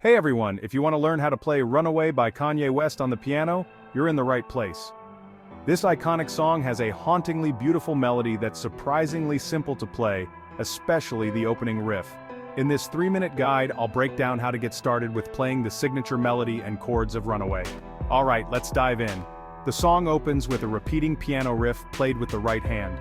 Hey everyone, if you want to learn how to play Runaway by Kanye West on the piano, you're in the right place. This iconic song has a hauntingly beautiful melody that's surprisingly simple to play, especially the opening riff. In this 3-minute guide, I'll break down how to get started with playing the signature melody and chords of Runaway. Alright, let's dive in. The song opens with a repeating piano riff played with the right hand.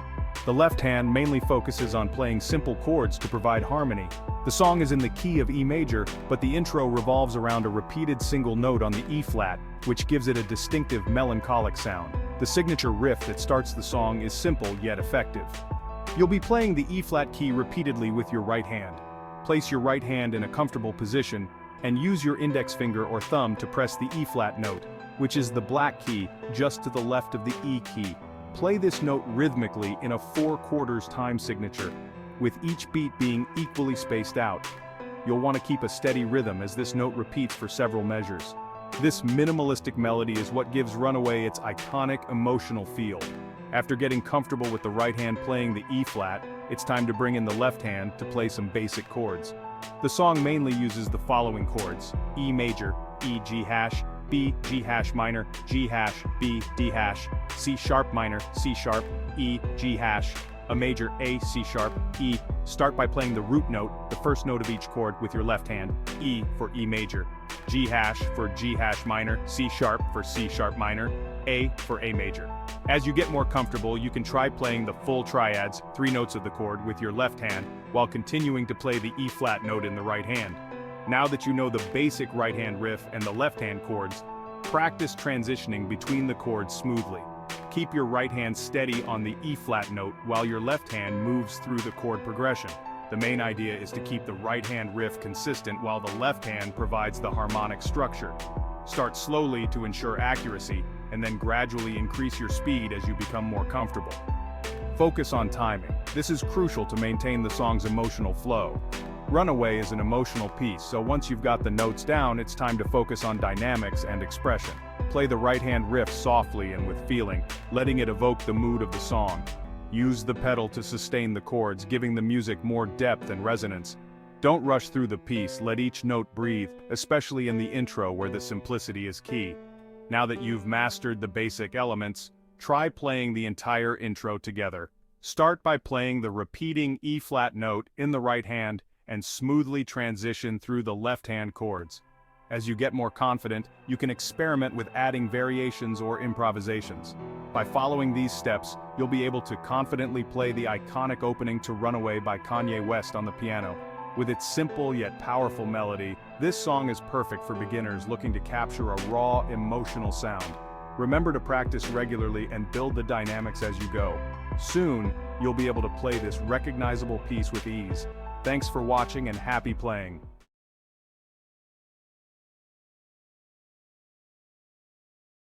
The left hand mainly focuses on playing simple chords to provide harmony. The song is in the key of E major, but the intro revolves around a repeated single note on the E flat, which gives it a distinctive melancholic sound. The signature riff that starts the song is simple yet effective. You'll be playing the E flat key repeatedly with your right hand. Place your right hand in a comfortable position, and use your index finger or thumb to press the E flat note, which is the black key just to the left of the E key. Play this note rhythmically in a 4/4 time signature, with each beat being equally spaced out. You'll want to keep a steady rhythm as this note repeats for several measures. This minimalistic melody is what gives Runaway its iconic emotional feel. After getting comfortable with the right hand playing the E flat, it's time to bring in the left hand to play some basic chords. The song mainly uses the following chords: E major, E G hash, B, G hash minor, G hash, B, D hash, C sharp minor, C sharp, E, G hash, a major, A, C sharp, E. Start by playing the root note, the first note of each chord, with your left hand, E for E major, G hash for G hash minor, C sharp for C sharp minor, A for A major. As you get more comfortable, you can try playing the full triads, 3 notes of the chord, with your left hand, while continuing to play the E flat note in the right hand. Now that you know the basic right hand riff and the left hand chords, practice transitioning between the chords smoothly. Keep your right hand steady on the E flat note while your left hand moves through the chord progression. The main idea is to keep the right hand riff consistent while the left hand provides the harmonic structure. Start slowly to ensure accuracy, and then gradually increase your speed as you become more comfortable. Focus on timing. This is crucial to maintain the song's emotional flow. Runaway is an emotional piece, so once you've got the notes down, it's time to focus on dynamics and expression. Play the right-hand riff softly and with feeling, letting it evoke the mood of the song. Use the pedal to sustain the chords, giving the music more depth and resonance. Don't rush through the piece, let each note breathe, especially in the intro where the simplicity is key. Now that you've mastered the basic elements, try playing the entire intro together. Start by playing the repeating E-flat note in the right hand, and smoothly transition through the left-hand chords. As you get more confident, you can experiment with adding variations or improvisations. By following these steps, you'll be able to confidently play the iconic opening to Runaway by Kanye West on the piano. With its simple yet powerful melody, this song is perfect for beginners looking to capture a raw, emotional sound. Remember to practice regularly and build the dynamics as you go. Soon, you'll be able to play this recognizable piece with ease. Thanks for watching and happy playing.